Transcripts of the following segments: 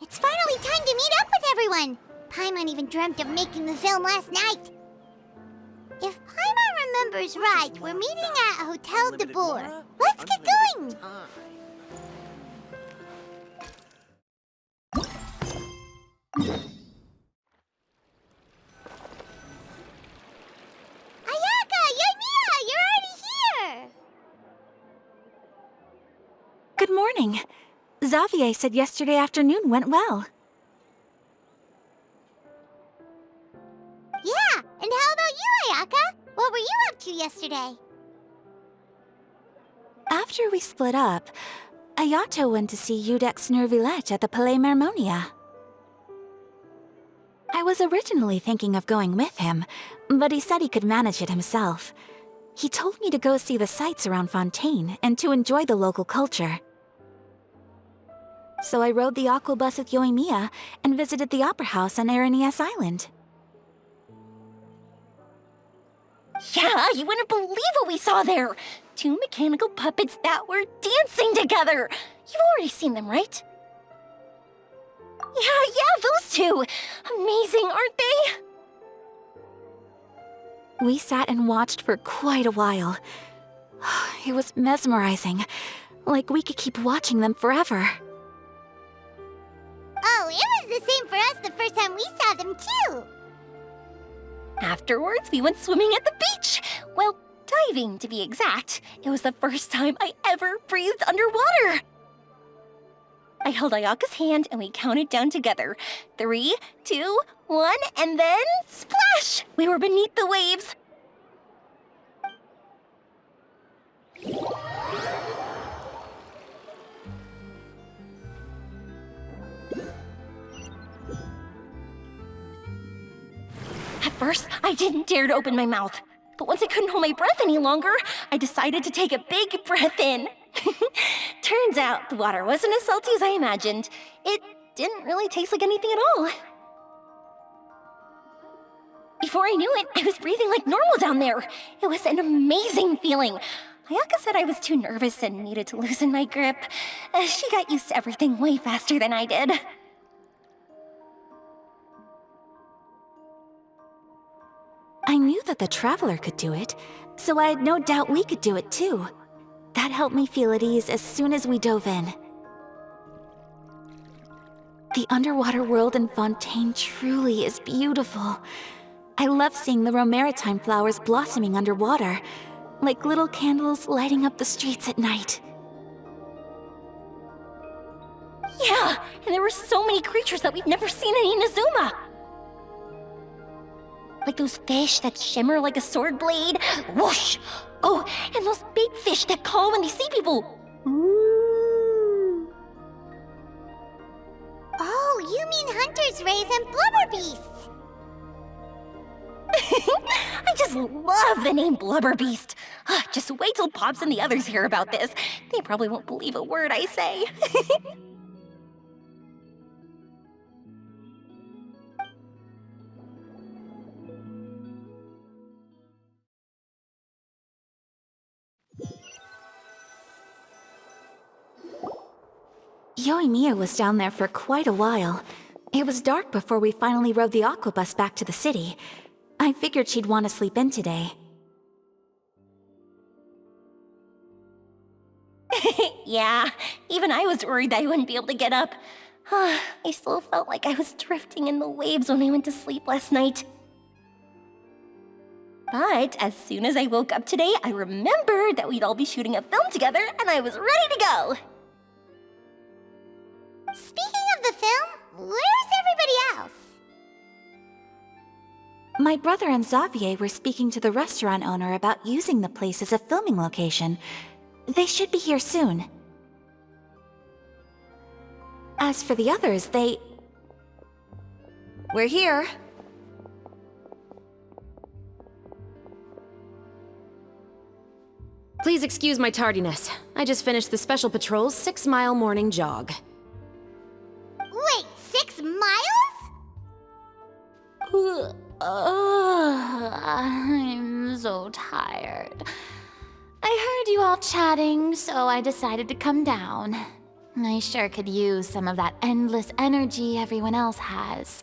It's finally time to meet up with everyone! Paimon even dreamt of making the film last night. If Paimon remembers right, we're meeting at Hotel de Boer. Let's get going! Ayaka! Yoimiya! You're already here! Good morning. Xavier said yesterday afternoon went well. Yeah, and how about you, Ayaka? What were you up to yesterday? After we split up, Ayato went to see Udex Nervillette at the Palais Marmonia. I was originally thinking of going with him, but he said he could manage it himself. He told me to go see the sights around Fontaine and to enjoy the local culture. So I rode the aqua bus with Yoimiya and visited the opera house on Aranias Island. Yeah, you wouldn't believe what we saw there! 2 mechanical puppets that were dancing together! You've already seen them, right? Yeah, those two! Amazing, aren't they? We sat and watched for quite a while. It was mesmerizing, like we could keep watching them forever. Oh, it was the same for us the first time we saw them, too! Afterwards, we went swimming at the beach! Well, diving, to be exact. It was the first time I ever breathed underwater! I held Ayaka's hand and we counted down together. 3, 2, 1, and then splash! We were beneath the waves. At first, I didn't dare to open my mouth. But once I couldn't hold my breath any longer, I decided to take a big breath in. Turns out the water wasn't as salty as I imagined. It didn't really taste like anything at all. Before I knew it, I was breathing like normal down there. It was an amazing feeling. Ayaka said I was too nervous and needed to loosen my grip. She got used to everything way faster than I did. I knew that the Traveler could do it, so I had no doubt we could do it too. That helped me feel at ease as soon as we dove in. The underwater world in Fontaine truly is beautiful. I love seeing the romaritime flowers blossoming underwater, like little candles lighting up the streets at night. Yeah, and there were so many creatures that we've never seen in Inazuma. Like those fish that shimmer like a sword blade. Whoosh! Oh, and those big fish that call when they see people. Ooh. Oh, you mean Hunter's Rays and Blubber Beasts! I just love the name Blubber Beast. Just wait till Pops and the others hear about this. They probably won't believe a word I say. Yoimiya was down there for quite a while. It was dark before we finally rode the aqua bus back to the city. I figured she'd want to sleep in today. Yeah, even I was worried that I wouldn't be able to get up. I still felt like I was drifting in the waves when I went to sleep last night. But as soon as I woke up today, I remembered that we'd all be shooting a film together, and I was ready to go. Speaking of the film, where's everybody else? My brother and Xavier were speaking to the restaurant owner about using the place as a filming location. They should be here soon. As for the others, We're here. Please excuse my tardiness. I just finished the Special Patrol's 6-mile morning jog. Wait, 6 miles? I'm so tired. I heard you all chatting, so I decided to come down. I sure could use some of that endless energy everyone else has.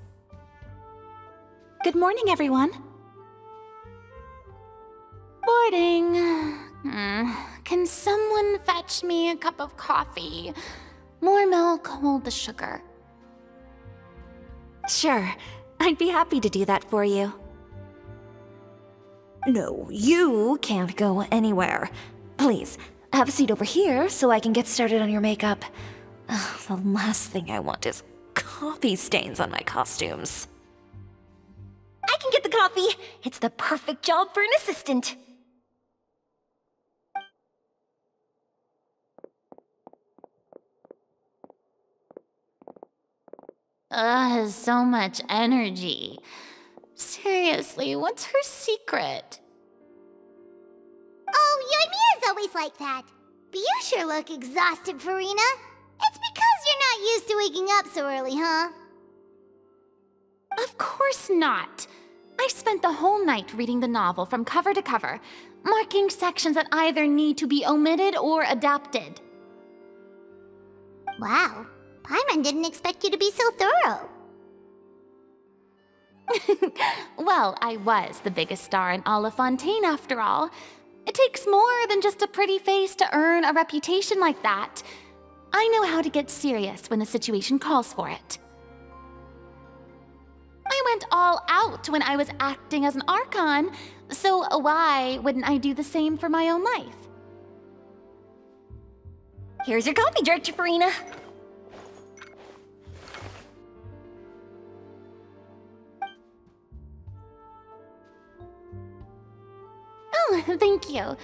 Good morning, everyone. Morning. Can someone fetch me a cup of coffee? More milk, hold the sugar. Sure, I'd be happy to do that for you. No, you can't go anywhere. Please, have a seat over here so I can get started on your makeup. Ugh, the last thing I want is coffee stains on my costumes. I can get the coffee. It's the perfect job for an assistant. So much energy. Seriously, what's her secret? Oh, Yoimiya's always like that. But you sure look exhausted, Farina. It's because you're not used to waking up so early, huh? Of course not. I spent the whole night reading the novel from cover to cover, marking sections that either need to be omitted or adapted. Wow, Paimon didn't expect you to be so thorough. Well, I was the biggest star in Olifontaine after all. It takes more than just a pretty face to earn a reputation like that. I know how to get serious when the situation calls for it. I went all out when I was acting as an Archon, so why wouldn't I do the same for my own life? Here's your coffee, Director Farina. Oh, thank you.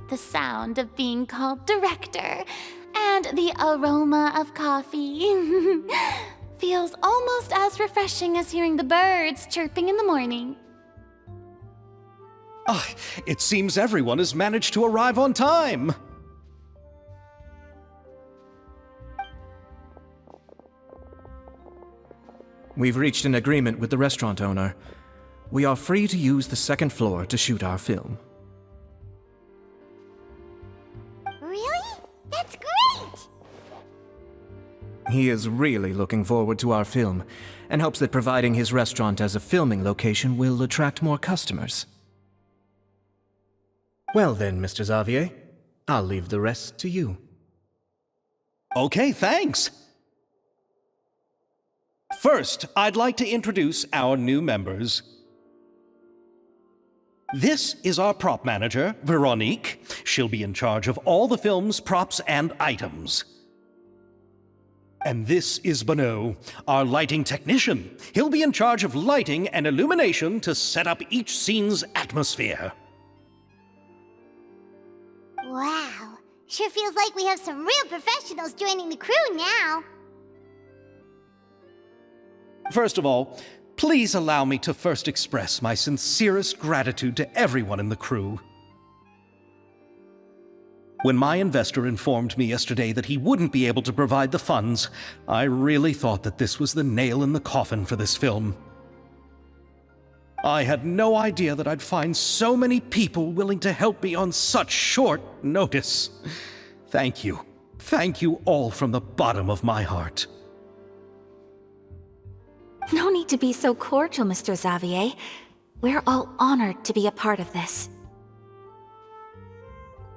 The sound of being called director and the aroma of coffee feels almost as refreshing as hearing the birds chirping in the morning. It seems everyone has managed to arrive on time. We've reached an agreement with the restaurant owner. We are free to use the second floor to shoot our film. Really? That's great! He is really looking forward to our film, and hopes that providing his restaurant as a filming location will attract more customers. Well then, Mr. Xavier, I'll leave the rest to you. Okay, thanks. First, I'd like to introduce our new members. This is our prop manager, Veronique. She'll be in charge of all the film's props and items. And this is Bonneau, our lighting technician. He'll be in charge of lighting and illumination to set up each scene's atmosphere. Wow, sure feels like we have some real professionals joining the crew now. First of all, please allow me to first express my sincerest gratitude to everyone in the crew. When my investor informed me yesterday that he wouldn't be able to provide the funds, I really thought that this was the nail in the coffin for this film. I had no idea that I'd find so many people willing to help me on such short notice. Thank you. Thank you all from the bottom of my heart. No need to be so cordial, Mr. Xavier. We're all honored to be a part of this.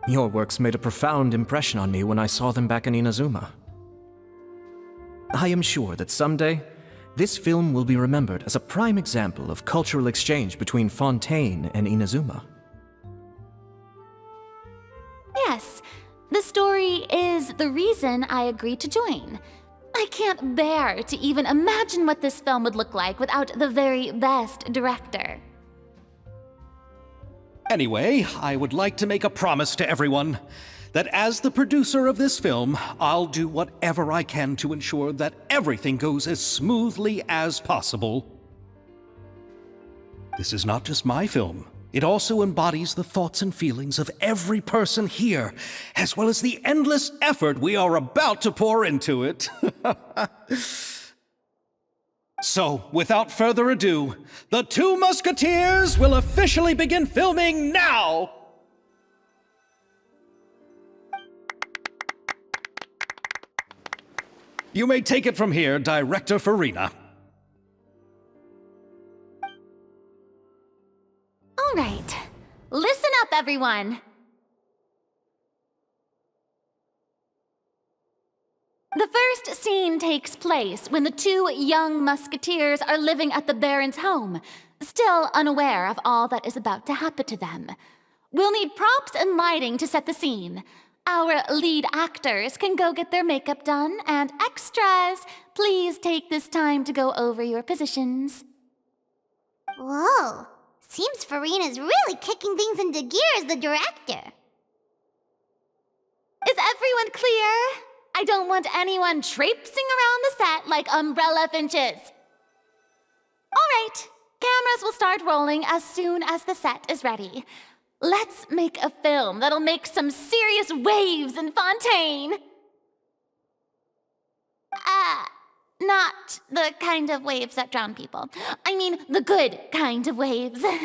Your works made a profound impression on me when I saw them back in Inazuma. I am sure that someday, this film will be remembered as a prime example of cultural exchange between Fontaine and Inazuma. Yes, the story is the reason I agreed to join. I can't bear to even imagine what this film would look like without the very best director. Anyway, I would like to make a promise to everyone that as the producer of this film, I'll do whatever I can to ensure that everything goes as smoothly as possible. This is not just my film. It also embodies the thoughts and feelings of every person here, as well as the endless effort we are about to pour into it. So, without further ado, the Two Musketeers will officially begin filming now! You may take it from here, Director Farina. All right. Listen up, everyone. The first scene takes place when the two young musketeers are living at the Baron's home, still unaware of all that is about to happen to them. We'll need props and lighting to set the scene. Our lead actors can go get their makeup done, and extras, please take this time to go over your positions. Whoa. Seems Farina's really kicking things into gear as the director. Is everyone clear? I don't want anyone traipsing around the set like umbrella finches. All right, cameras will start rolling as soon as the set is ready. Let's make a film that'll make some serious waves in Fontaine. Not the kind of waves that drown people. I mean, the good kind of waves. Seems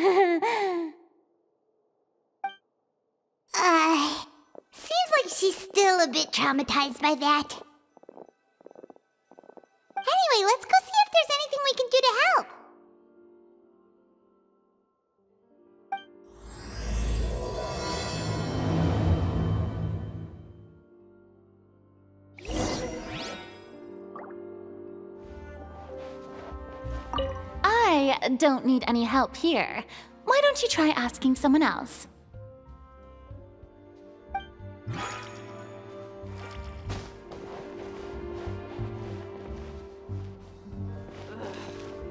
like she's still a bit traumatized by that. Anyway, let's go see if there's anything we can do to help. I don't need any help here. Why don't you try asking someone else?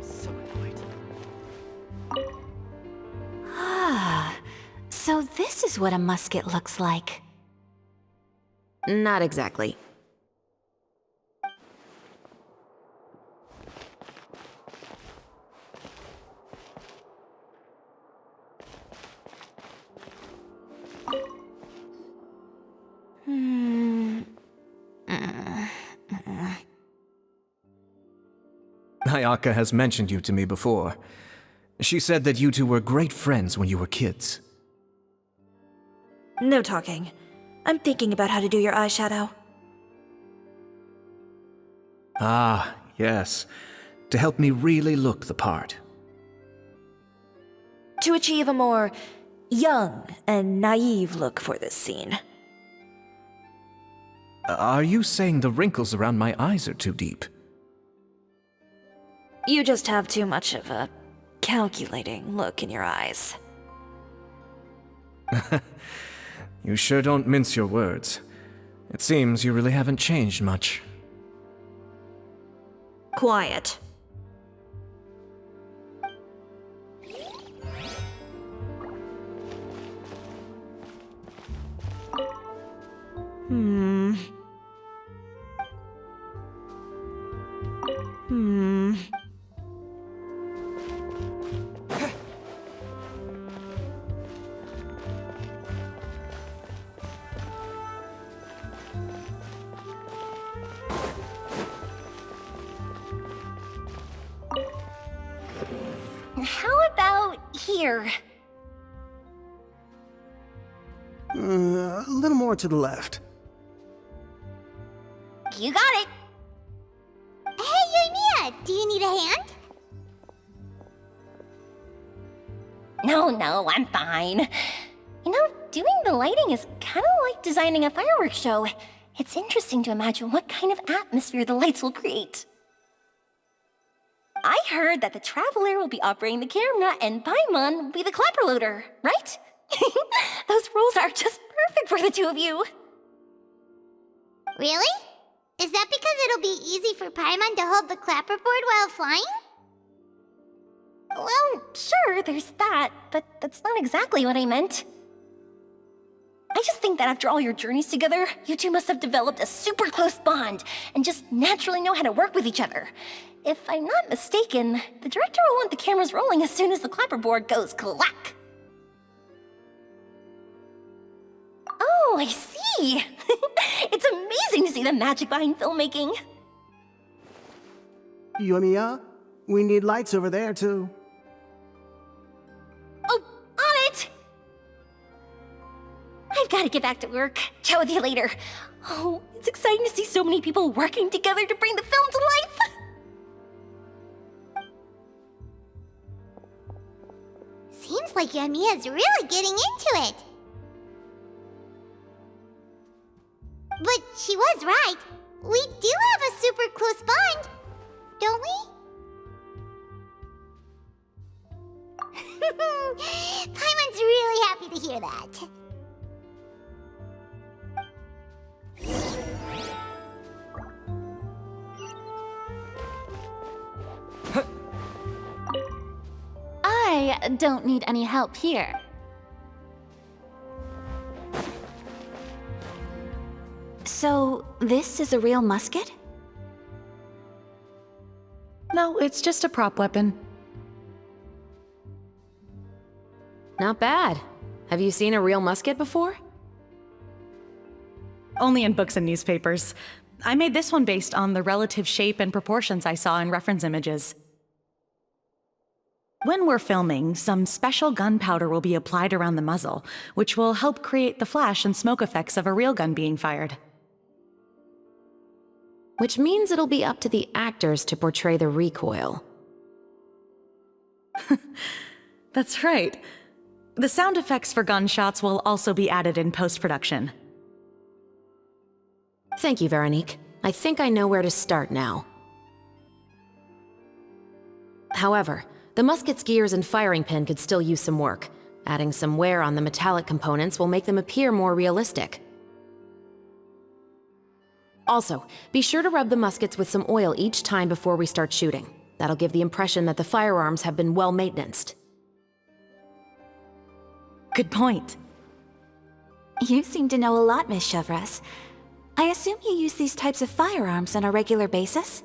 So annoyed. So this is what a musket looks like. Not exactly. Ayaka has mentioned you to me before. She said that you two were great friends when you were kids. No talking. I'm thinking about how to do your eyeshadow. Ah, yes. To help me really look the part. To achieve a more young and naive look for this scene. Are you saying the wrinkles around my eyes are too deep? You just have too much of a calculating look in your eyes. You sure don't mince your words. It seems you really haven't changed much. Quiet. How about here? A little more to the left. You got it. Hey, Yoimiya, do you need a hand? No, I'm fine. You know, doing the lighting is kind of like designing a fireworks show. It's interesting to imagine what kind of atmosphere the lights will create. I heard that the Traveler will be operating the camera and Paimon will be the clapper loader, right? Those roles are just perfect for the two of you. Really? Is that because it'll be easy for Paimon to hold the clapperboard while flying? Well, sure, there's that, but that's not exactly what I meant. I just think that after all your journeys together, you two must have developed a super close bond and just naturally know how to work with each other. If I'm not mistaken, the director will want the cameras rolling as soon as the clapperboard goes clack. Oh, I see! It's amazing to see the magic behind filmmaking. Yoimiya, we need lights over there too. Oh, on it! I've gotta get back to work. Chat with you later. Oh, it's exciting to see so many people working together to bring the film to life. Seems like Yamiya's really getting into it. But she was right. We do have a super close bond, don't we? Paimon's really happy to hear that. I don't need any help here. So, this is a real musket? No, it's just a prop weapon. Not bad. Have you seen a real musket before? Only in books and newspapers. I made this one based on the relative shape and proportions I saw in reference images. When we're filming, some special gunpowder will be applied around the muzzle, which will help create the flash and smoke effects of a real gun being fired. Which means it'll be up to the actors to portray the recoil. That's right. The sound effects for gunshots will also be added in post-production. Thank you, Veronique. I think I know where to start now. However, the musket's gears and firing pin could still use some work. Adding some wear on the metallic components will make them appear more realistic. Also, be sure to rub the muskets with some oil each time before we start shooting. That'll give the impression that the firearms have been well maintenanced. Good point. You seem to know a lot, Miss Chevres. I assume you use these types of firearms on a regular basis?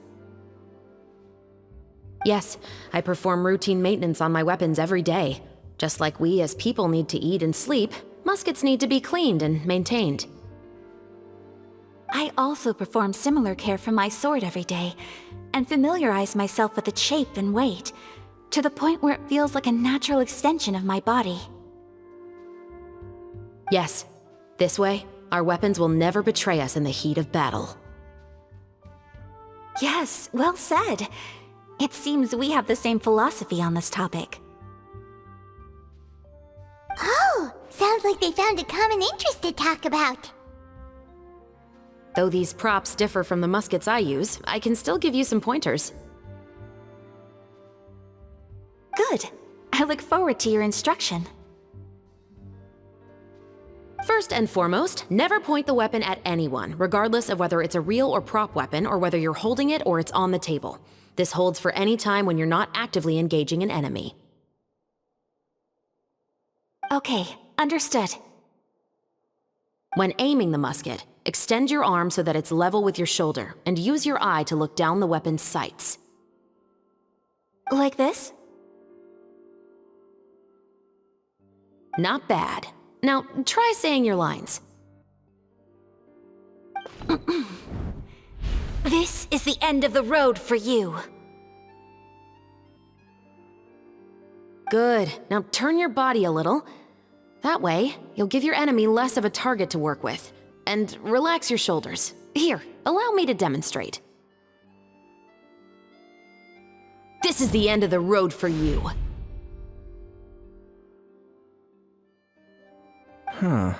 Yes, I perform routine maintenance on my weapons every day. Just like we as people need to eat and sleep, muskets need to be cleaned and maintained. I also perform similar care for my sword every day, and familiarize myself with its shape and weight, to the point where it feels like a natural extension of my body. Yes, this way, our weapons will never betray us in the heat of battle. Yes, well said. It seems we have the same philosophy on this topic. Oh, sounds like they found a common interest to talk about. Though these props differ from the muskets I use, I can still give you some pointers. Good. I look forward to your instruction. First and foremost, never point the weapon at anyone, regardless of whether it's a real or prop weapon or whether you're holding it or it's on the table. This holds for any time when you're not actively engaging an enemy. Okay, understood. When aiming the musket, extend your arm so that it's level with your shoulder, and use your eye to look down the weapon's sights. Like this? Not bad. Now, try saying your lines. This is the end of the road for you. Good. Now turn your body a little. That way, you'll give your enemy less of a target to work with. And relax your shoulders. Here, allow me to demonstrate. This is the end of the road for you. Huh.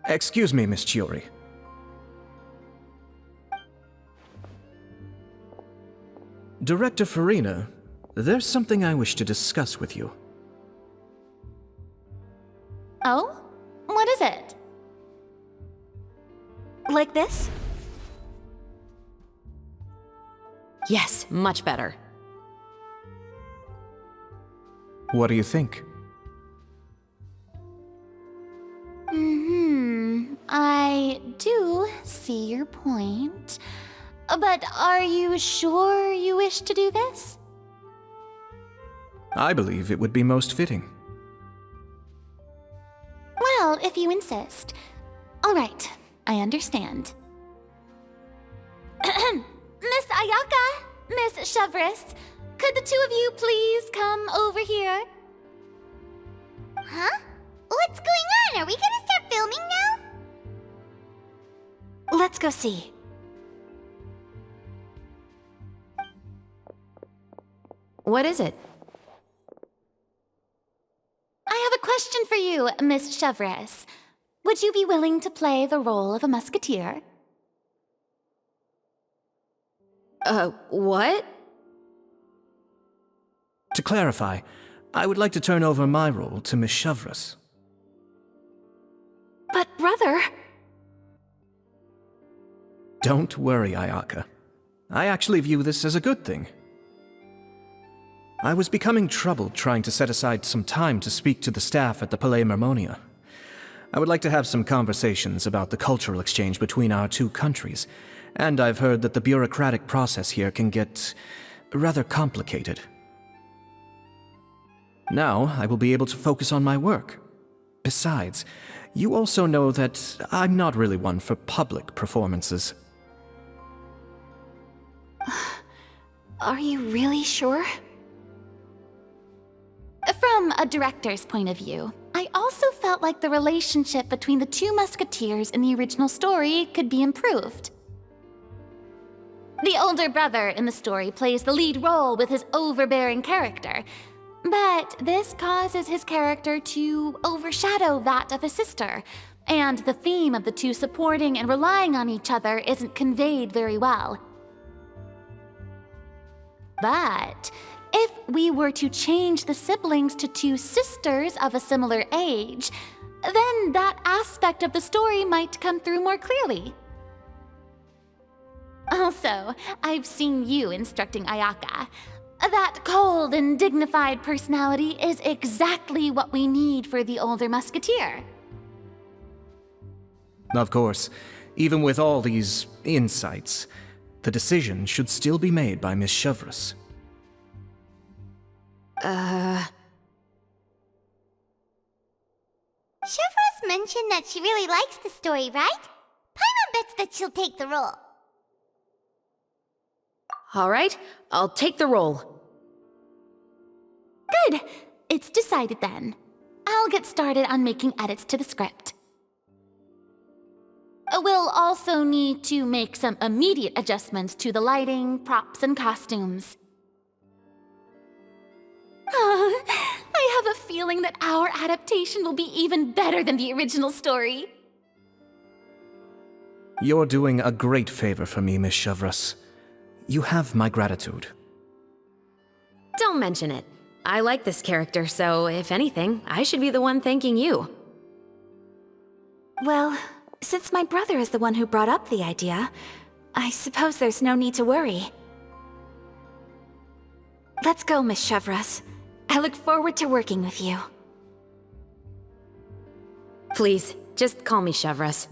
Excuse me, Miss Chiori. Director Farina, there's something I wish to discuss with you. Oh? What is it? Like this? Yes, much better. What do you think? I do see your point. But are you sure you wish to do this? I believe it would be most fitting. Well, if you insist. All right, I understand. Miss Ayaka, Miss Chevres, could the two of you please come over here? Huh? What's going on on, are we gonna start filming now? Let's go see. What is it? I have a question for you, Miss Chevres. Would you be willing to play the role of a musketeer? What? To clarify, I would like to turn over my role to Miss Chevres. But, brother... Don't worry, Ayaka. I actually view this as a good thing. I was becoming troubled trying to set aside some time to speak to the staff at the Palais Mermonia. I would like to have some conversations about the cultural exchange between our two countries, and I've heard that the bureaucratic process here can get rather complicated. Now, I will be able to focus on my work. Besides, you also know that I'm not really one for public performances. Are you really sure? From a director's point of view, I also felt like the relationship between the two musketeers in the original story could be improved. The older brother in the story plays the lead role with his overbearing character, but this causes his character to overshadow that of his sister, and the theme of the two supporting and relying on each other isn't conveyed very well. But if we were to change the siblings to two sisters of a similar age, then that aspect of the story might come through more clearly. Also, I've seen you instructing Ayaka. That cold and dignified personality is exactly what we need for the older musketeer. Of course, even with all these insights, the decision should still be made by Miss Chevres. Chevres mentioned that she really likes the story, right? Paimon bets that she'll take the role. All right, I'll take the role. Good. It's decided then. I'll get started on making edits to the script. We'll also need to make some immediate adjustments to the lighting, props, and costumes. I have a feeling that our adaptation will be even better than the original story. You're doing a great favor for me, Miss Chevres. You have my gratitude. Don't mention it. I like this character, so if anything, I should be the one thanking you. Well, since my brother is the one who brought up the idea, I suppose there's no need to worry. Let's go, Miss Chevres. I look forward to working with you. Please, just call me Chevres.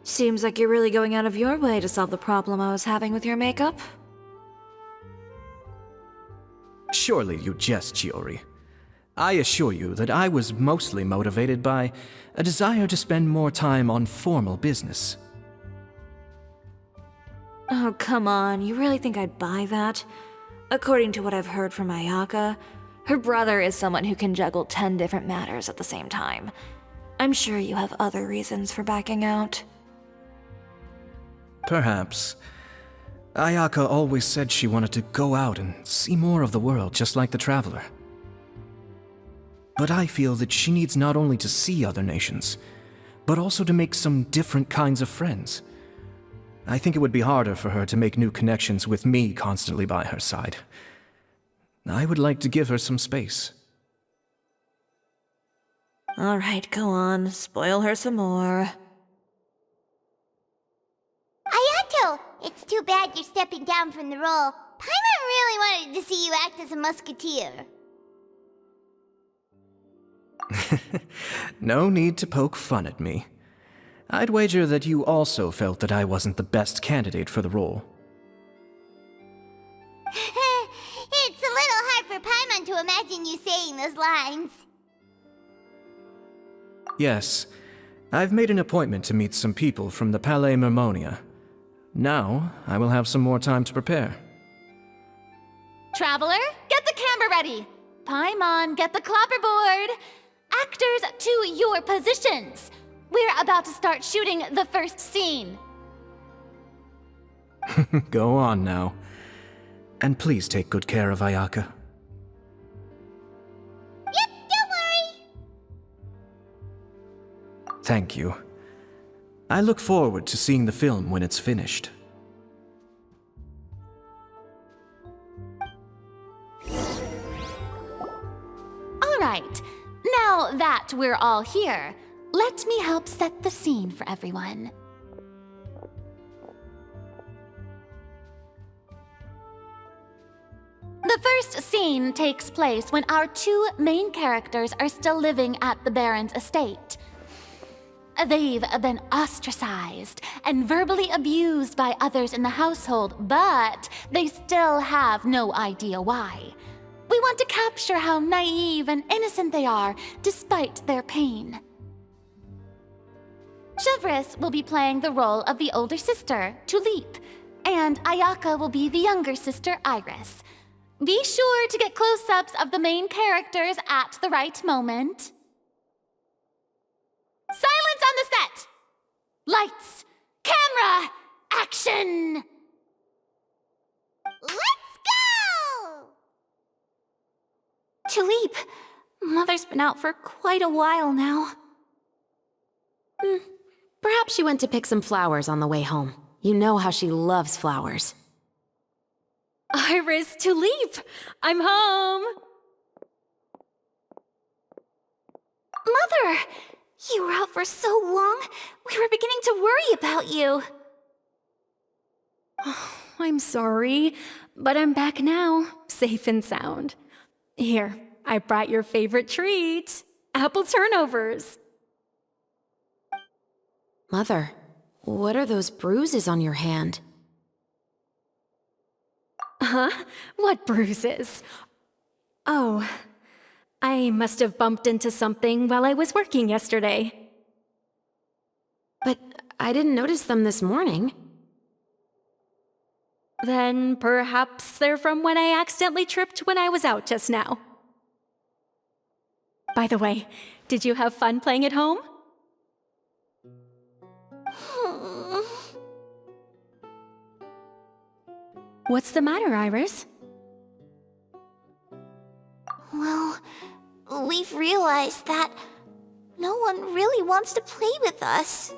Seems like you're really going out of your way to solve the problem I was having with your makeup. Surely you jest, Chiori. I assure you that I was mostly motivated by a desire to spend more time on formal business. Oh, come on. You really think I'd buy that? According to what I've heard from Ayaka, her brother is someone who can juggle 10 different matters at the same time. I'm sure you have other reasons for backing out. Perhaps. Ayaka always said she wanted to go out and see more of the world, just like the Traveler. But I feel that she needs not only to see other nations, but also to make some different kinds of friends. I think it would be harder for her to make new connections with me constantly by her side. I would like to give her some space. Alright, go on. Spoil her some more. Ayato, it's too bad you're stepping down from the role. Paimon really wanted to see you act as a musketeer. No need to poke fun at me. I'd wager that you also felt that I wasn't the best candidate for the role. It's a little hard for Paimon to imagine you saying those lines. Yes, I've made an appointment to meet some people from the Palais Mermonia. Now, I will have some more time to prepare. Traveler, get the camera ready. Paimon, get the clapperboard. Actors, to your positions. We're about to start shooting the first scene. Go on now. And please take good care of Ayaka. Yep, don't worry. Thank you. I look forward to seeing the film when it's finished. All right, now that we're all here, let me help set the scene for everyone. The first scene takes place when our two main characters are still living at the Baron's estate. They've been ostracized and verbally abused by others in the household, but they still have no idea why. We want to capture how naive and innocent they are, despite their pain. Chevres will be playing the role of the older sister, Tulip, and Ayaka will be the younger sister, Iris. Be sure to get close-ups of the main characters at the right moment. Silence on the set! Lights, camera, action! Let's go! Tulip, Mother's been out for quite a while now. Perhaps she went to pick some flowers on the way home. You know how she loves flowers. Iris, Tulip, I'm home. Mother! You were out for so long, we were beginning to worry about you. I'm sorry, but I'm back now, safe and sound. Here, I brought your favorite treat, apple turnovers. Mother, what are those bruises on your hand? Huh? What bruises? Oh, I must have bumped into something while I was working yesterday. But I didn't notice them this morning. Then perhaps they're from when I accidentally tripped when I was out just now. By the way, did you have fun playing at home? What's the matter, Iris? Well, we've realized that no one really wants to play with us.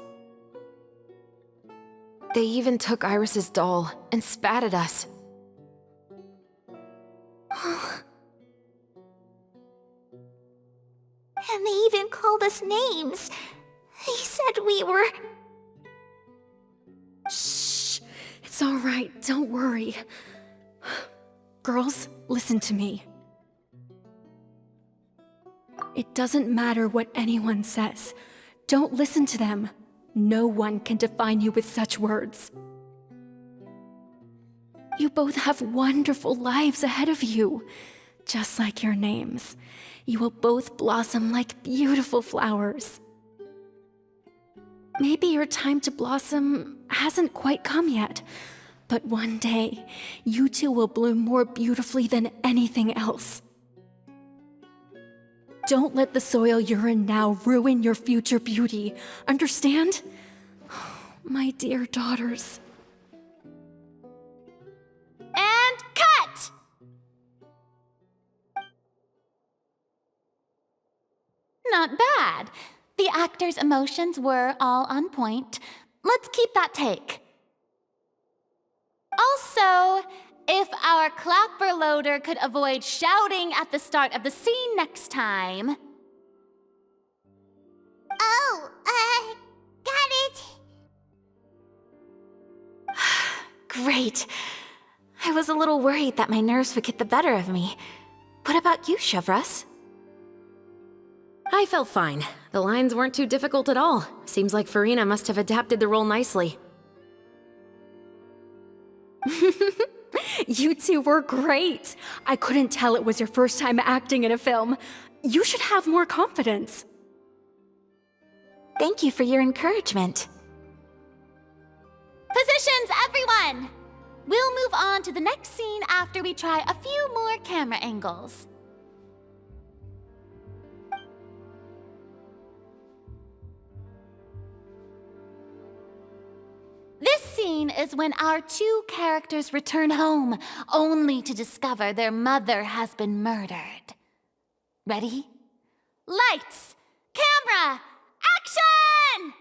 They even took Iris's doll and spat at us. And they even called us names. They said we were... Shh! It's all right, don't worry. Girls, listen to me. It doesn't matter what anyone says. Don't listen to them. No one can define you with such words. You both have wonderful lives ahead of you. Just like your names. You will both blossom like beautiful flowers. Maybe your time to blossom hasn't quite come yet, but one day, you two will bloom more beautifully than anything else. Don't let the soil you're in now ruin your future beauty. Understand? My dear daughters. And cut! Not bad. The actors' emotions were all on point. Let's keep that take. Also, if our clapper loader could avoid shouting at the start of the scene next time. Oh, got it. Great. I was a little worried that my nerves would get the better of me. What about you, Chevres? I felt fine. The lines weren't too difficult at all. Seems like Farina must have adapted the role nicely. You two were great. I couldn't tell it was your first time acting in a film. You should have more confidence. Thank you for your encouragement. Positions, everyone! We'll move on to the next scene after we try a few more camera angles. This scene is when our two characters return home, only to discover their mother has been murdered. Ready? Lights! Camera! Action!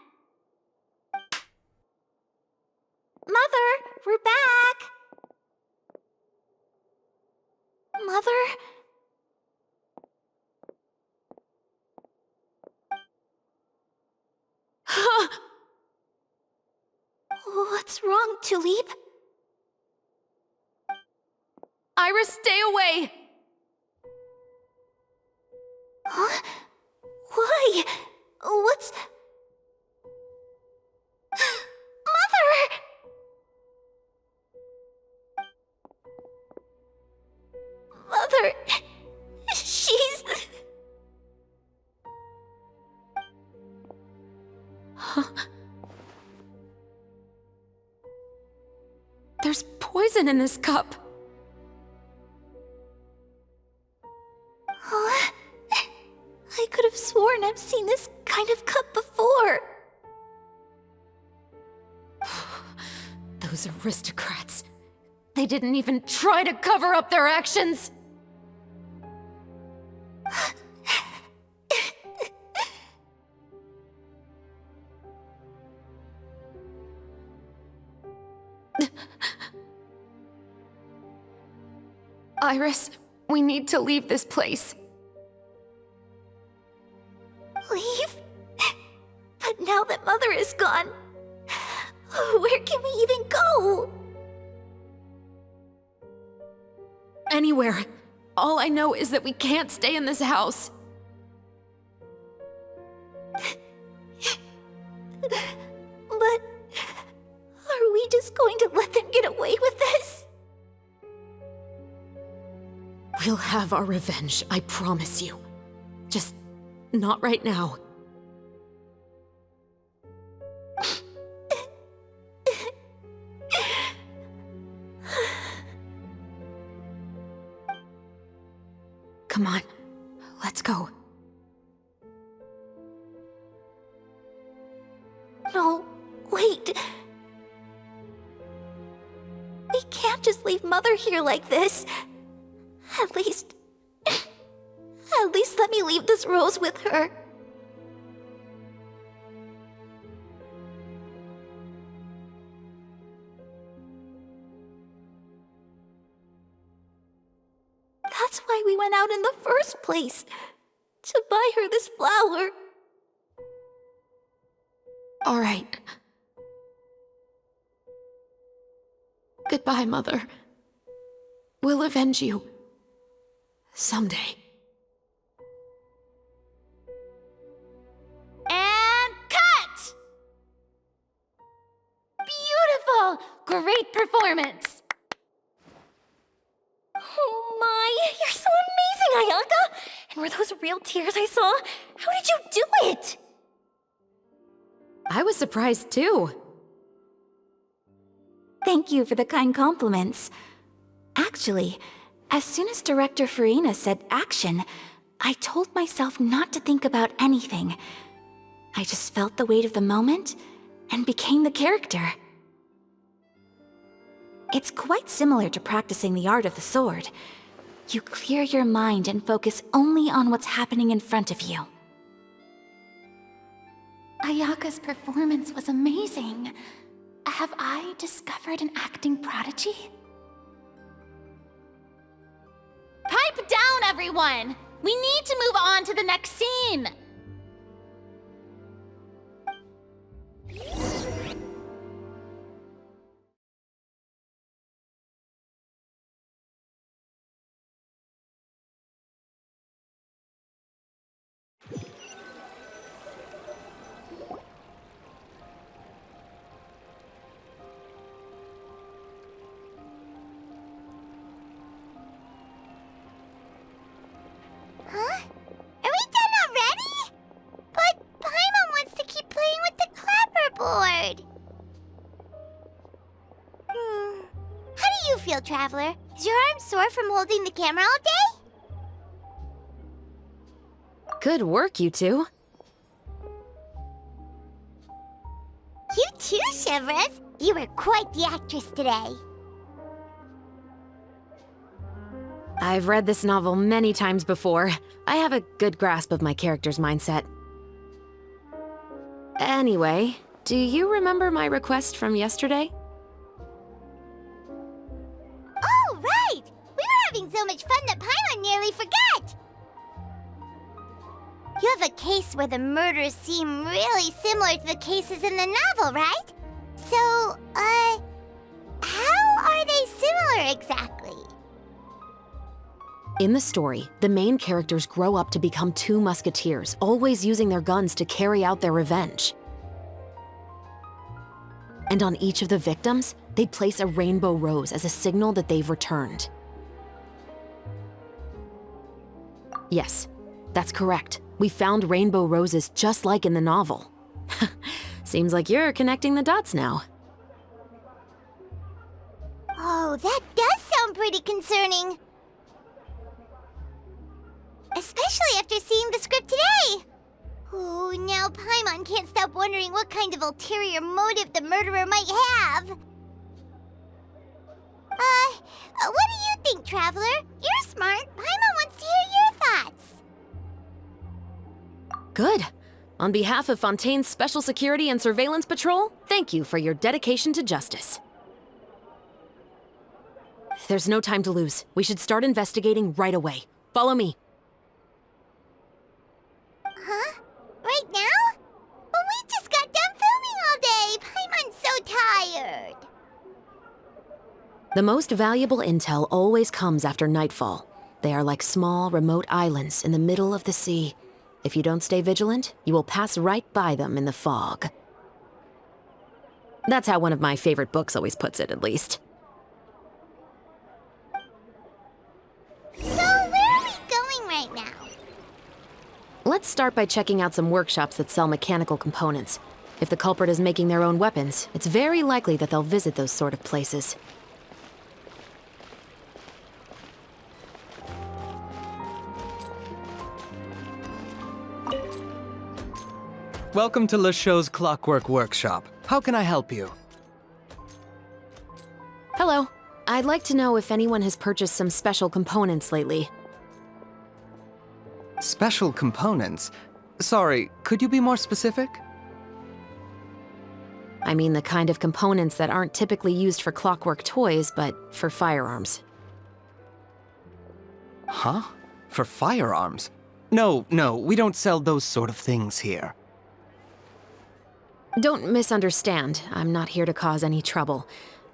Mother, we're back! Mother? What's wrong, Tulip? Iris, stay away! Huh? Why? What's... Mother! Mother... She's... There's poison in this cup. Huh? I could have sworn I've seen this kind of cup before. Those aristocrats. They didn't even try to cover up their actions. Iris, we need to leave this place. Leave? But now that Mother is gone, where can we even go? Anywhere. All I know is that we can't stay in this house. But are we just going to let them get away with this? We'll have our revenge, I promise you. Just not right now. Come on, let's go. No, wait. We can't just leave Mother here like this. At least let me leave this rose with her. That's why we went out in the first place. To buy her this flower. All right. Goodbye, Mother. We'll avenge you. Someday. And cut! Beautiful! Great performance! Oh my, you're so amazing, Ayaka! And were those real tears I saw? How did you do it? I was surprised too. Thank you for the kind compliments. Actually, as soon as Director Farina said action, I told myself not to think about anything. I just felt the weight of the moment and became the character. It's quite similar to practicing the art of the sword. You clear your mind and focus only on what's happening in front of you. Ayaka's performance was amazing. Have I discovered an acting prodigy? Pipe down, everyone! We need to move on to the next scene! Huh? Are we done already? deal, Traveler? Is your arm sore from holding the camera all day? Good work, you two. You too, Chevres. You were quite the actress today. I've read this novel many times before. I have a good grasp of my character's mindset. Anyway, do you remember my request from yesterday? Oh, right! We were having so much fun that Paimon nearly forgot! You have a case where the murders seem really similar to the cases in the novel, right? So, how are they similar exactly? In the story, the main characters grow up to become two musketeers, always using their guns to carry out their revenge. And on each of the victims, they place a rainbow rose as a signal that they've returned. Yes, that's correct. We found rainbow roses just like in the novel. Seems like you're connecting the dots now. Oh, that does sound pretty concerning. Especially after seeing the script today. Oh, now Paimon can't stop wondering what kind of ulterior motive the murderer might have. What do you think, Traveler? You're smart. Paimon wants to hear your thoughts. Good. On behalf of Fontaine's Special Security and Surveillance Patrol, thank you for your dedication to justice. There's no time to lose. We should start investigating right away. Follow me. Huh? Right now? But we just got done filming all day. Paimon's so tired. The most valuable intel always comes after nightfall. They are like small, remote islands in the middle of the sea. If you don't stay vigilant, you will pass right by them in the fog. That's how one of my favorite books always puts it, at least. So, where are we going right now? Let's start by checking out some workshops that sell mechanical components. If the culprit is making their own weapons, it's very likely that they'll visit those sort of places. Welcome to Le Show's Clockwork Workshop. How can I help you? Hello. I'd like to know if anyone has purchased some special components lately. Special components? Sorry, could you be more specific? I mean the kind of components that aren't typically used for clockwork toys, but for firearms. Huh? For firearms? No, we don't sell those sort of things here. Don't misunderstand. I'm not here to cause any trouble.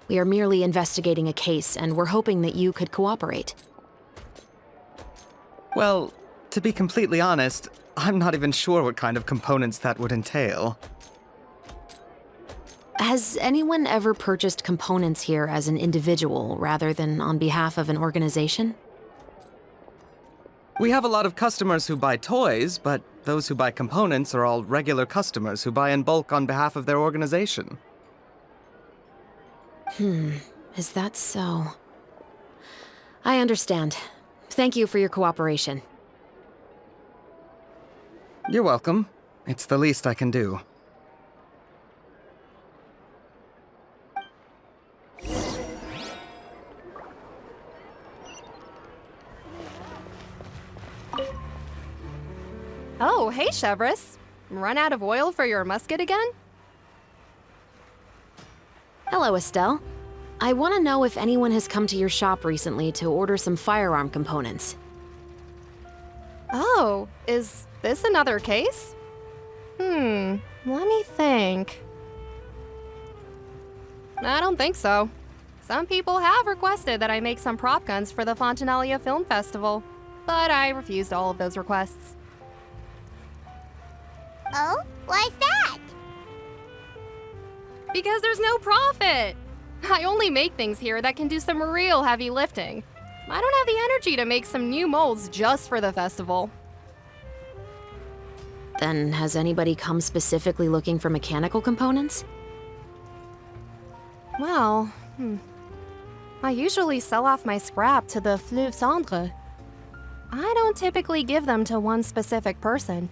We are merely investigating a case, and we're hoping that you could cooperate. Well, to be completely honest, I'm not even sure what kind of components that would entail. Has anyone ever purchased components here as an individual rather than on behalf of an organization? We have a lot of customers who buy toys, but those who buy components are all regular customers who buy in bulk on behalf of their organization. Is that so? I understand. Thank you for your cooperation. You're welcome. It's the least I can do. Oh, hey, Chevres. Run out of oil for your musket again? Hello, Estelle. I want to know if anyone has come to your shop recently to order some firearm components. Oh, is this another case? Let me think. I don't think so. Some people have requested that I make some prop guns for the Fontanalia Film Festival, but I refused all of those requests. Oh? Why's that? Because there's no profit! I only make things here that can do some real heavy lifting. I don't have the energy to make some new molds just for the festival. Then has anybody come specifically looking for mechanical components? Well, I usually sell off my scrap to the Fleuve Cendre. I don't typically give them to one specific person.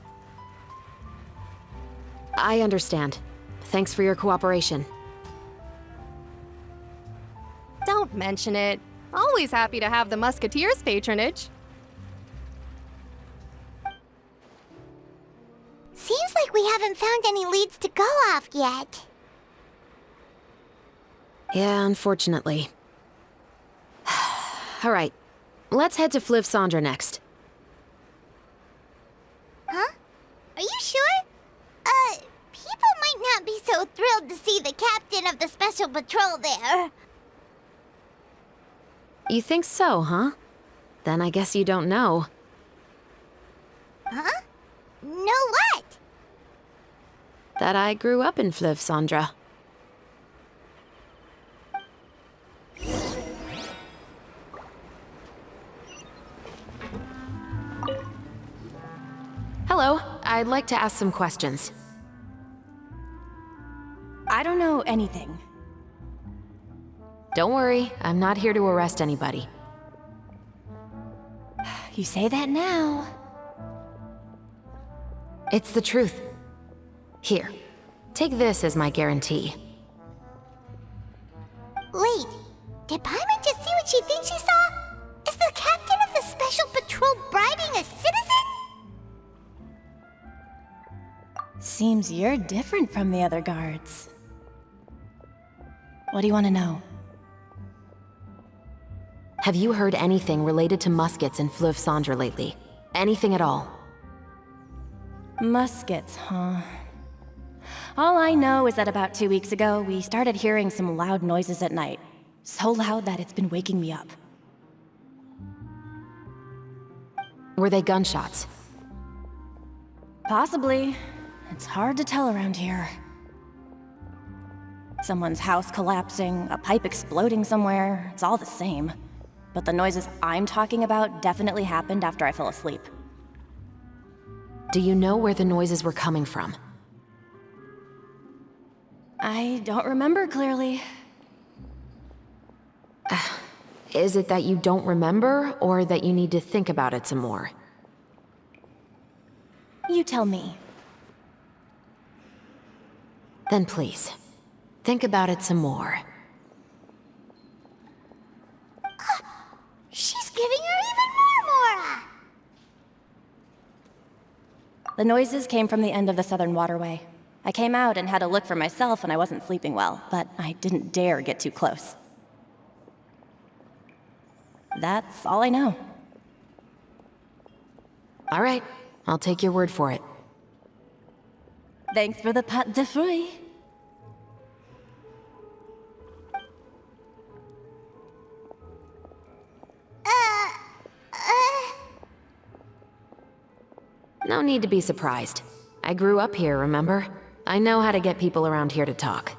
I understand. Thanks for your cooperation. Don't mention it. Always happy to have the Musketeers' patronage. Seems like we haven't found any leads to go off yet. Yeah, unfortunately. All right, let's head to Fleuve Cendre next. Huh? Are you sure? People might not be so thrilled to see the captain of the Special Patrol there. You think so, huh? Then I guess you don't know. Huh? Know what? That I grew up in Fleuve Cendre. Hello, I'd like to ask some questions. I don't know anything. Don't worry, I'm not here to arrest anybody. You say that now. It's the truth. Here, take this as my guarantee. Wait, did Paimon just see what she thinks she saw? Is the captain of the Special Patrol bribing a citizen? Seems you're different from the other guards. What do you want to know? Have you heard anything related to muskets in Fleuve Cendre lately? Anything at all? Muskets, huh? All I know is that about 2 weeks ago, we started hearing some loud noises at night. So loud that it's been waking me up. Were they gunshots? Possibly. It's hard to tell around here. Someone's house collapsing, a pipe exploding somewhere, it's all the same. But the noises I'm talking about definitely happened after I fell asleep. Do you know where the noises were coming from? I don't remember clearly. Is it that you don't remember, or that you need to think about it some more? You tell me. Then please, think about it some more. She's giving her even more Mora! The noises came from the end of the Southern Waterway. I came out and had a look for myself when I wasn't sleeping well, but I didn't dare get too close. That's all I know. All right, I'll take your word for it. Thanks for the pâte de fruits. No need to be surprised. I grew up here, remember? I know how to get people around here to talk.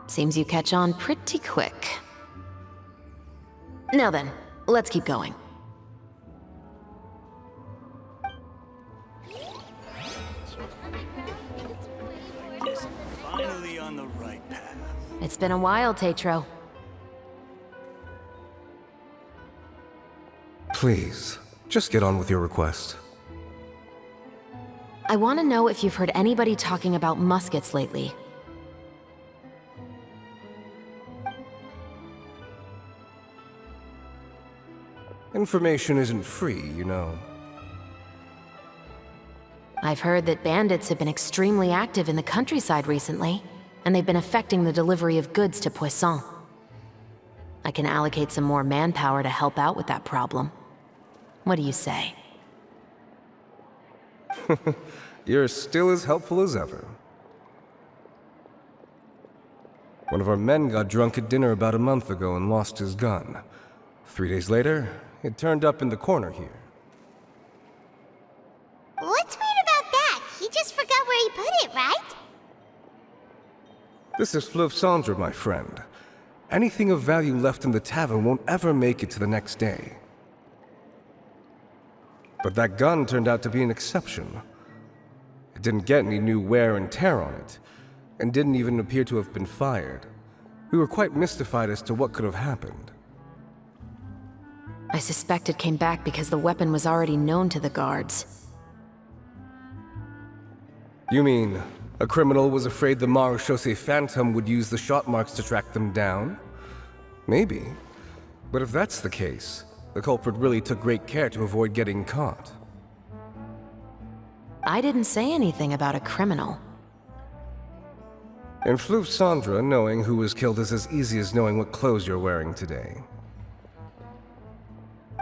Seems you catch on pretty quick. Now then, let's keep going. Finally on the right path. It's been a while, Tetro. Please, just get on with your request. I want to know if you've heard anybody talking about muskets lately. Information isn't free, you know. I've heard that bandits have been extremely active in the countryside recently, and they've been affecting the delivery of goods to Poisson. I can allocate some more manpower to help out with that problem. What do you say? You're still as helpful as ever. One of our men got drunk at dinner about a month ago and lost his gun. 3 days later, it turned up in the corner here. What's weird about that? He just forgot where he put it, right? This is Fleuve Cendre, my friend. Anything of value left in the tavern won't ever make it to the next day. But that gun turned out to be an exception. It didn't get any new wear and tear on it, and didn't even appear to have been fired. We were quite mystified as to what could have happened. I suspect it came back because the weapon was already known to the guards. You mean, a criminal was afraid the Marechaussee Phantom would use the shot marks to track them down? Maybe. But if that's the case, the culprit really took great care to avoid getting caught. I didn't say anything about a criminal. In Fleuve Sandra, knowing who was killed is as easy as knowing what clothes you're wearing today.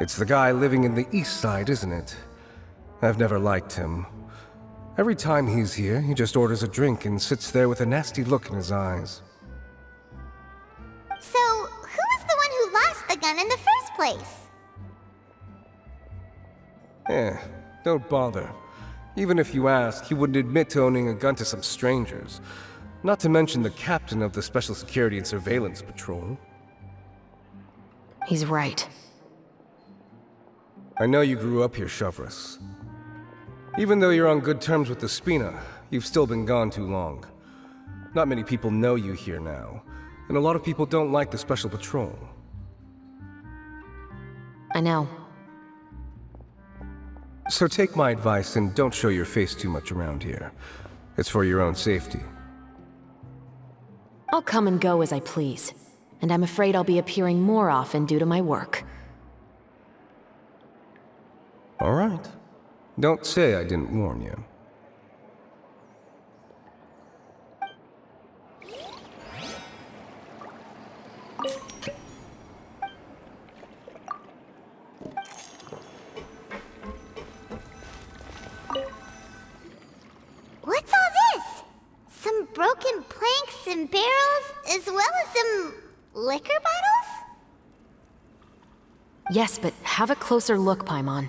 It's the guy living in the East Side, isn't it? I've never liked him. Every time he's here, he just orders a drink and sits there with a nasty look in his eyes. So, who was the one who lost the gun in the first place? Don't bother. Even if you ask, he wouldn't admit to owning a gun to some strangers. Not to mention the captain of the Special Security and Surveillance Patrol. He's right. I know you grew up here, Chevreuse. Even though you're on good terms with the Spina, you've still been gone too long. Not many people know you here now, and a lot of people don't like the Special Patrol. I know. So take my advice and don't show your face too much around here. It's for your own safety. I'll come and go as I please, and I'm afraid I'll be appearing more often due to my work. All right. Don't say I didn't warn you. What's all this? Some broken planks and barrels, as well as some liquor bottles? Yes, but have a closer look, Paimon.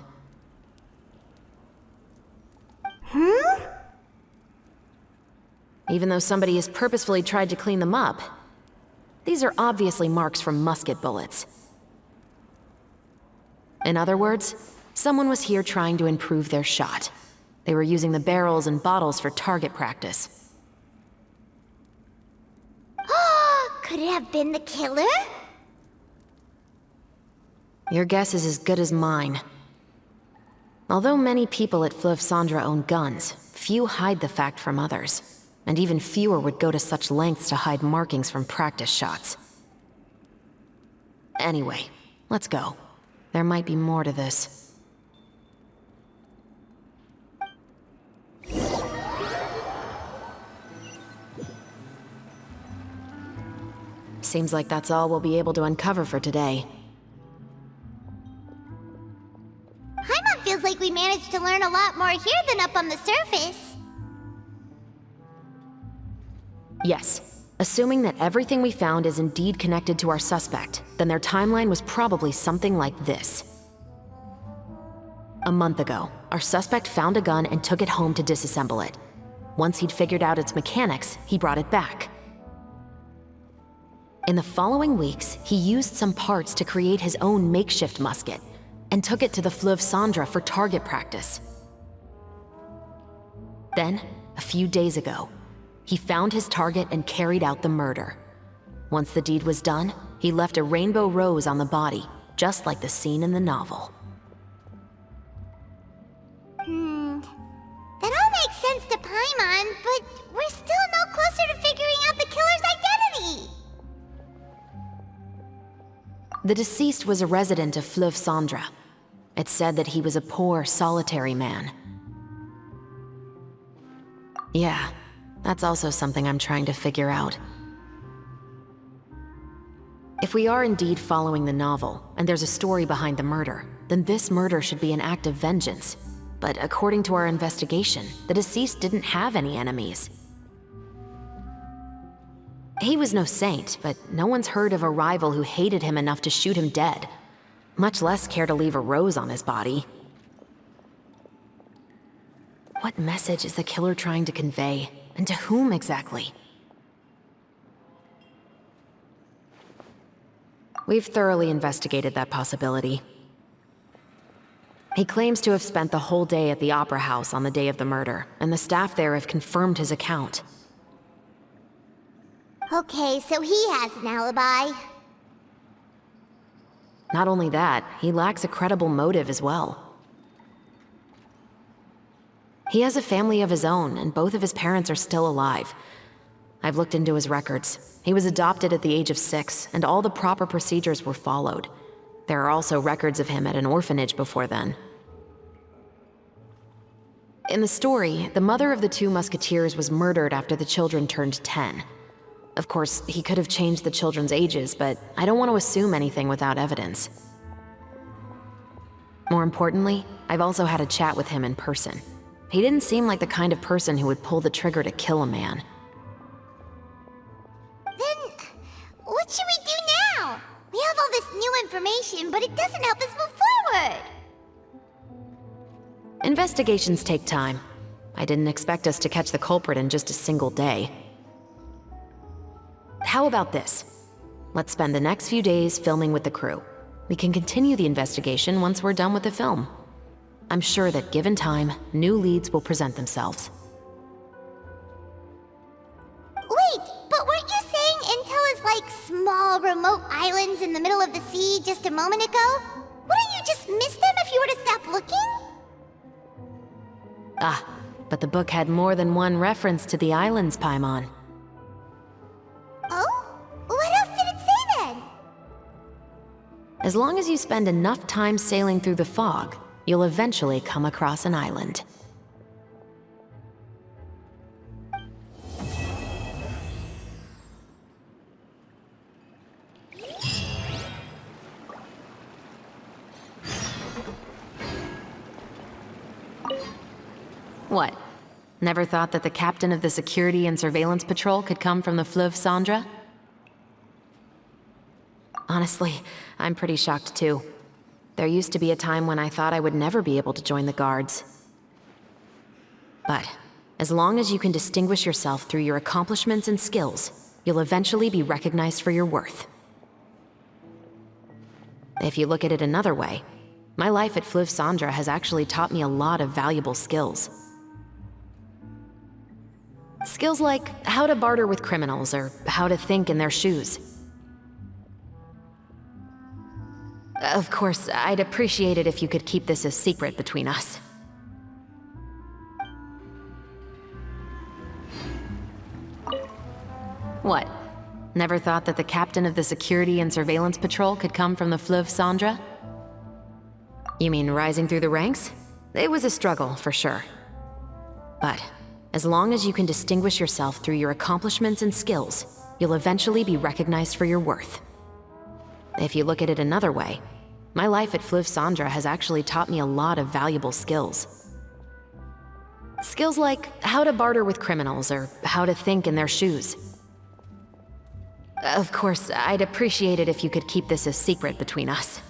Even though somebody has purposefully tried to clean them up, these are obviously marks from musket bullets. In other words, someone was here trying to improve their shot. They were using the barrels and bottles for target practice. Could it have been the killer? Your guess is as good as mine. Although many people at Fleuve Sandra own guns, few hide the fact from others. And even fewer would go to such lengths to hide markings from practice shots. Anyway, let's go. There might be more to this. Seems like that's all we'll be able to uncover for today. Paimon feels like we managed to learn a lot more here than up on the surface. Yes. Assuming that everything we found is indeed connected to our suspect, then their timeline was probably something like this. A month ago, our suspect found a gun and took it home to disassemble it. Once he'd figured out its mechanics, he brought it back. In the following weeks, he used some parts to create his own makeshift musket and took it to the Fleuve Sandra for target practice. Then, a few days ago, he found his target and carried out the murder. Once the deed was done, he left a rainbow rose on the body, just like the scene in the novel. That all makes sense to Paimon, but we're still no closer to figuring out the killer's identity. The deceased was a resident of Fleuve Sandra. It's said that he was a poor, solitary man. Yeah. That's also something I'm trying to figure out. If we are indeed following the novel, and there's a story behind the murder, then this murder should be an act of vengeance. But according to our investigation, the deceased didn't have any enemies. He was no saint, but no one's heard of a rival who hated him enough to shoot him dead, much less care to leave a rose on his body. What message is the killer trying to convey? And to whom exactly? We've thoroughly investigated that possibility. He claims to have spent the whole day at the Opera House on the day of the murder, and the staff there have confirmed his account. Okay, so he has an alibi. Not only that, he lacks a credible motive as well. He has a family of his own, and both of his parents are still alive. I've looked into his records. He was adopted at the age of 6, and all the proper procedures were followed. There are also records of him at an orphanage before then. In the story, the mother of the 2 musketeers was murdered after the children turned 10. Of course, he could have changed the children's ages, but I don't want to assume anything without evidence. More importantly, I've also had a chat with him in person. He didn't seem like the kind of person who would pull the trigger to kill a man. Then, what should we do now? We have all this new information, but it doesn't help us move forward. Investigations take time. I didn't expect us to catch the culprit in just a single day. How about this? Let's spend the next few days filming with the crew. We can continue the investigation once we're done with the film. I'm sure that given time, new leads will present themselves. Wait, but weren't you saying Intel is like small, remote islands in the middle of the sea just a moment ago? Wouldn't you just miss them if you were to stop looking? Ah, but the book had more than one reference to the islands, Paimon. Oh? What else did it say then? As long as you spend enough time sailing through the fog, you'll eventually come across an island. What? Never thought that the captain of the security and surveillance patrol could come from the Fleuve Cendra? Honestly, I'm pretty shocked too. There used to be a time when I thought I would never be able to join the guards. But as long as you can distinguish yourself through your accomplishments and skills, you'll eventually be recognized for your worth. If you look at it another way, my life at Fleuve Cendra has actually taught me a lot of valuable skills. Skills like how to barter with criminals or how to think in their shoes. Of course, I'd appreciate it if you could keep this a secret between us. What? Never thought that the captain of the security and surveillance patrol could come from the Fleuve Cendra? You mean rising through the ranks? It was a struggle, for sure. But as long as you can distinguish yourself through your accomplishments and skills, you'll eventually be recognized for your worth. If you look at it another way, my life at Fleuve Cendra has actually taught me a lot of valuable skills. Skills like how to barter with criminals or how to think in their shoes. Of course, I'd appreciate it if you could keep this a secret between us.